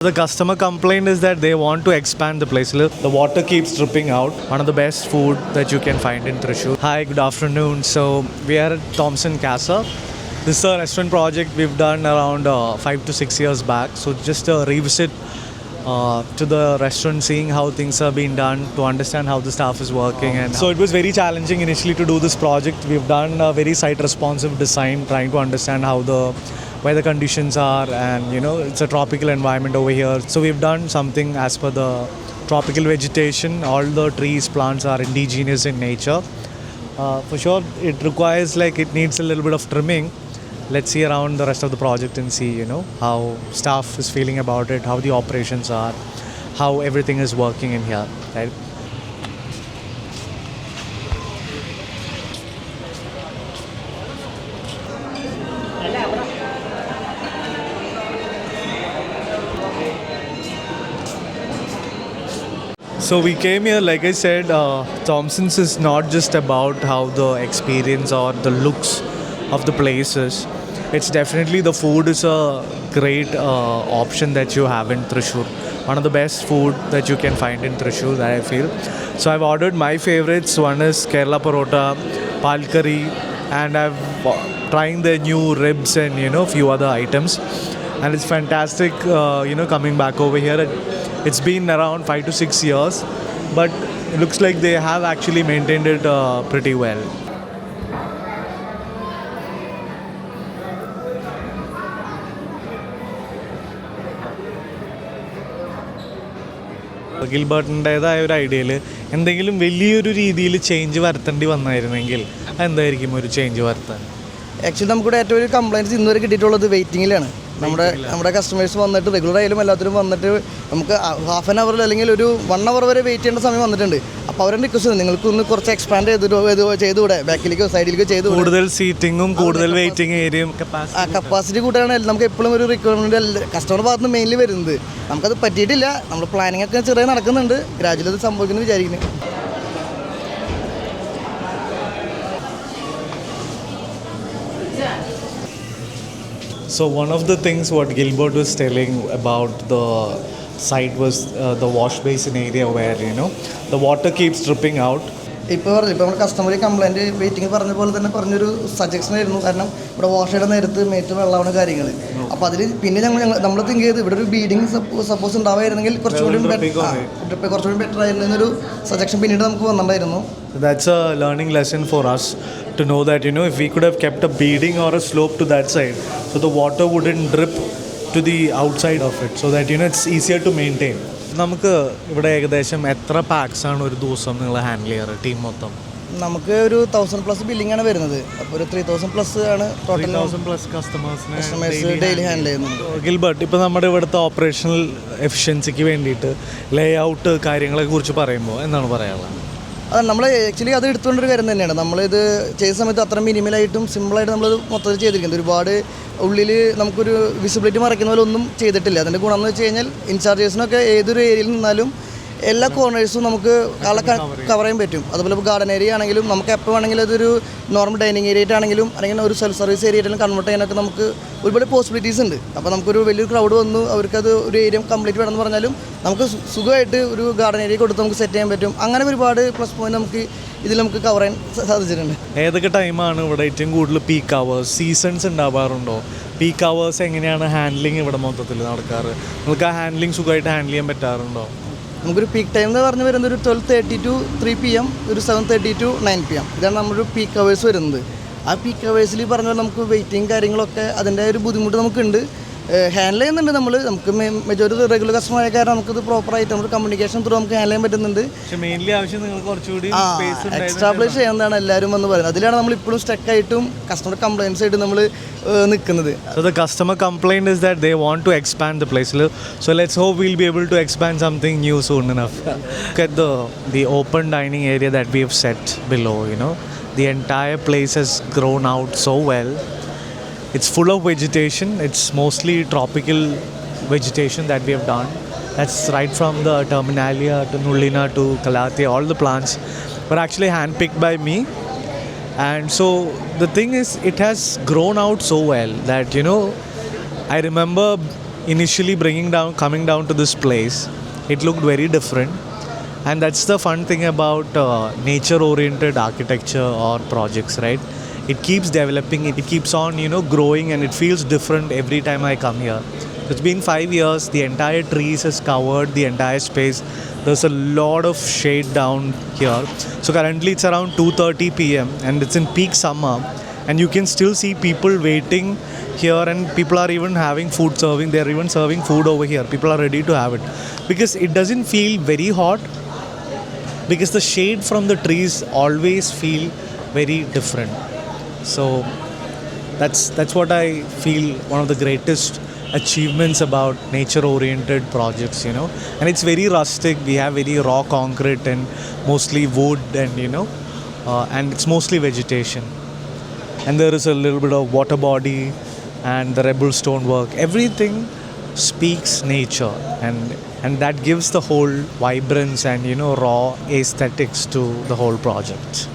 The customer complaint is that they want to expand the place. The water keeps dripping out. One of the best food that you can find in Thrissur. Hi, good afternoon. So we are at Thompson Casa. This is a restaurant project we've done around 5 to 6 years back. So just a revisit to the restaurant, seeing how things are being done, to understand how the staff is working. And so it was very challenging initially to do this project. We've done a very site responsive design, trying to understand where the conditions are, and it's a tropical environment over here. So we've done something as per the tropical vegetation. All the trees, plants are indigenous in nature. For sure, it needs a little bit of trimming. Let's see around the rest of the project and see, how staff is feeling about it, how the operations are, how everything is working in here, right? So we came here, like I said, Thompson's is not just about how the experience or the looks of the place is. It's definitely the food is a great option that you have in Thrissur. One of the best food that you can find in Thrissur, that I feel. So I've ordered my favorites. One is Kerala Parota, Pal Curry, and I've trying the new ribs and a few other items. And it's fantastic, coming back over here. It's been around 5 to 6 years, but it looks like they have actually maintained it pretty well. ഗിൽബർട്ടിൻ്റേതായ ഒരു ഐഡിയയിൽ എന്തെങ്കിലും വലിയൊരു രീതിയിൽ change വരുത്തേണ്ടി വന്നായിരുന്നെങ്കിൽ എന്തായിരിക്കും ഒരു change വരുത്താൻ? Actually നമുക്കിവിടെ ഏറ്റവും ഒരു കംപ്ലയിൻറ്റ്സ് ഇന്നുവരെ കിട്ടിയിട്ടുള്ളത് വെയിറ്റിങ്ങിലാണ്. നമ്മുടെ കസ്റ്റമേഴ്സ് വന്നിട്ട് റെഗുലർ ആയാലും എല്ലാത്തിലും വന്നിട്ട് നമുക്ക് ഹാഫ് ആൻ അവറിൽ അല്ലെങ്കിൽ ഒരു 1 അവർ വരെ വെയിറ്റ് ചെയ്യേണ്ട സമയം വന്നിട്ടുണ്ട്. അപ്പോൾ അവരുടെ റിക്വസ്റ്റ് നിങ്ങൾക്കൊന്ന് കുറച്ച് എക്സ്പാൻഡ് ചെയ്തുകൂടെ, ബാക്കിലേക്കോ സൈഡിലേക്കോ ചെയ്ത് കൂടുതൽ സീറ്റിങ്ങും കൂടുതൽ വെയിറ്റിംഗ് ഏരിയയും കപ്പാസിറ്റി കൂട്ടാണ് നമുക്ക് എപ്പോഴും ഒരു റിക്വയർമെൻറ്റ് കസ്റ്റമർ ഭാഗത്ത് നിന്ന് മെയിൻലി വരുന്നത്. നമുക്കത് പറ്റിയിട്ടില്ല. നമ്മൾ പ്ലാനിങ് ഒക്കെ ചെറിയ നടക്കുന്നുണ്ട്. ഗ്രാജുവലി അത് സംഭവിക്കുന്നു വിചാരിക്കുന്നു. So one of the things what Gilbert was telling about the site was the wash basin area where the water keeps dripping out. ഇപ്പോൾ നമ്മുടെ കസ്റ്റമർ കംപ്ലയിൻറ്റ് വെയിറ്റിംഗ് പറഞ്ഞ പോലെ തന്നെ പറഞ്ഞൊരു സജഷൻ ആയിരുന്നു. കാരണം ഇവിടെ വാഷ് ചെയ്ത നേരത്ത് മേറ്റ് വെള്ളമാണ് കാര്യങ്ങൾ. അപ്പോൾ അതിൽ പിന്നെ നമ്മൾ തിങ്ക് ചെയ്ത് ഇവിടെ ഒരു ബീഡിങ് സപ്പോസ് ഉണ്ടാവുമായിരുന്നെങ്കിൽ കുറച്ചുകൂടി ബെറ്റർ ആയിരുന്നു എന്നൊരു സജഷൻ പിന്നീട് നമുക്ക് വന്നിട്ടുണ്ടായിരുന്നു. That's a learning lesson for us to know that if we could have kept a beading or a slope to that side, so the water wouldn't drip to the outside of it, so that it's easier to maintain. നമുക്ക് ഇവിടെ ഏകദേശം എത്ര pax ആണ് ഒരു ദിവസം നിങ്ങൾ handle ചെയ്യാറ് team മൊത്തം? നമുക്ക് ഒരു 1000+ ബില്ലിംഗ് ആണ് വരുന്നത്. അപ്പോൾ ഒരു 3000+ ആണ് ടോട്ടൽ. 3000+ കസ്റ്റമേഴ്സ് ഡെയിലി ഹാൻഡിൽ ചെയ്യുന്നുണ്ട്. ഗിൽബർട്ട്, ഇപ്പോൾ നമ്മുടെ ഇവിടുത്തെ ഓപ്പറേഷണൽ എഫിഷ്യൻസിക്ക് വേണ്ടിയിട്ട് ലേ ഔട്ട് കാര്യങ്ങളെ കുറിച്ച് പറയുമ്പോൾ എന്താണ് പറയാനുള്ളത്? അത് നമ്മൾ ആക്ച്വലി അത് എടുത്തുകൊണ്ടൊരു കാര്യം തന്നെയാണ്. നമ്മളിത് ചെയ്ത സമയത്ത് അത്ര മിനിമലായിട്ടും സിമ്പിളായിട്ട് നമ്മളത് മൊത്തത്തിൽ ചെയ്തിരിക്കുന്നത്. ഒരുപാട് ഉള്ളിൽ നമുക്കൊരു വിസിബിലിറ്റി മറയ്ക്കുന്ന പോലെ ഒന്നും ചെയ്തിട്ടില്ല. അതിൻ്റെ ഗുണം എന്ന് വെച്ച് കഴിഞ്ഞാൽ ഇൻചാർജേഴ്സിനൊക്കെ ഏതൊരു ഏരിയയിൽ നിന്നാലും എല്ലാ കോർണേഴ്സും നമുക്ക് ആളെ കവർ ചെയ്യാൻ പറ്റും. അതുപോലെ ഇപ്പോൾ ഗാർഡൻ ഏരിയ ആണെങ്കിലും നമുക്ക് എപ്പോൾ വേണമെങ്കിലും അതൊരു നോർമൽ ഡൈനിങ് ഏരിയ ആണെങ്കിലും അല്ലെങ്കിൽ ഒരു സെൽഫ് സർവീസ് ഏരിയ ആയിട്ടും കൺവേർട്ട് ചെയ്യാനൊക്കെ നമുക്ക് ഒരുപാട് പോസിബിലിറ്റീസ് ഉണ്ട്. അപ്പോൾ നമുക്കൊരു വലിയൊരു ക്രൗഡ് വന്നു അവർക്കത് ഒരു ഏരിയ കംപ്ലീറ്റ് വേണമെന്ന് പറഞ്ഞാലും നമുക്ക് സുഖമായിട്ട് ഒരു ഗാർഡൻ ഏരിയ കൊടുത്ത് നമുക്ക് സെറ്റ് ചെയ്യാൻ പറ്റും. അങ്ങനെ ഒരുപാട് പ്ലസ് പോയിന്റ് നമുക്ക് ഇതിൽ നമുക്ക് കവർ ചെയ്യാൻ സാധിച്ചിട്ടുണ്ട്. ഏതൊക്കെ ടൈമാണ് ഇവിടെ ഏറ്റവും കൂടുതൽ പീക്ക് അവേഴ്സ്, സീസൺസ് ഉണ്ടാവാറുണ്ടോ? പീക്ക് അവേഴ്സ് എങ്ങനെയാണ് ഹാൻഡ്ലിങ് ഇവിടെ മൊത്തത്തിൽ നടക്കാറ്? നിങ്ങൾക്ക് ആ ഹാൻഡ്ലിങ് സുഖമായിട്ട് ഹാൻഡിൽ ചെയ്യാൻ പറ്റാറുണ്ടോ? നമുക്കൊരു പീക്ക് ടൈം എന്ന് പറഞ്ഞു വരുന്നത് ഒരു 12:30 to 3 PM, ഒരു 7:30 to 9 PM. ഇതാണ് നമ്മുടെ പീക്ക് അവേഴ്സ് വരുന്നത്. ആ പീക്ക് അവേഴ്സിൽ പറഞ്ഞ പോലെ നമുക്ക് വെയിറ്റിംഗ് കാര്യങ്ങളൊക്കെ അതിൻ്റെ ഒരു ബുദ്ധിമുട്ട് നമുക്കുണ്ട്. ഹാൻഡിൽ ചെയ്യുന്നുണ്ട് നമുക്ക് മെജോറിറ്റി റെഗുലർ കസ്റ്റമർ ആയ കാരണം നമുക്കിത് പ്രോപ്പറായിട്ട് നമ്മുടെ കമ്മ്യൂണിക്കേഷൻ ത്രൂ നമുക്ക് ഹാൻഡിൽ ചെയ്യാൻ പറ്റുന്നുണ്ട്. എക്സ്റ്റാബ്ലിഷ് ചെയ്യുന്നതാണ് എല്ലാവരും എന്ന് പറയുന്നത്. അതിലാണ് നമ്മൾ ഇപ്പോഴും സ്റ്റക്കായിട്ടും കസ്റ്റമർ കംപ്ലയിൻസ് ആയിട്ട് നമ്മൾ നിൽക്കുന്നത്. So the customer complaint is that they want to expand the place. So let's hope we'll be able to expand something new soon enough. Look at the open dining area that we have set below. The entire place has grown out so well. It's full of vegetation. It's mostly tropical vegetation that we have done. That's right from the Terminalia to Nullina to Kalati. All the plants were actually handpicked by me. And so the thing is, it has grown out so well that, I remember initially coming down to this place, it looked very different. And that's the fun thing about nature oriented architecture or projects, right? It keeps developing, it keeps on growing, and it feels different every time I come here. It's been 5 years, the entire trees has covered the entire space. There's a lot of shade down here. So currently it's around 2:30 p.m. and it's in peak summer, and you can still see people waiting here, and people are even having food serving. They're even serving food over here. People are ready to have it because it doesn't feel very hot, because the shade from the trees always feel very different. So that's what I feel one of the greatest achievements about nature oriented projects, and it's very rustic. We have very raw concrete and mostly wood, and and it's mostly vegetation, and there is a little bit of water body and the rebel stonework. Everything speaks nature, and that gives the whole vibrance and raw aesthetics to the whole project.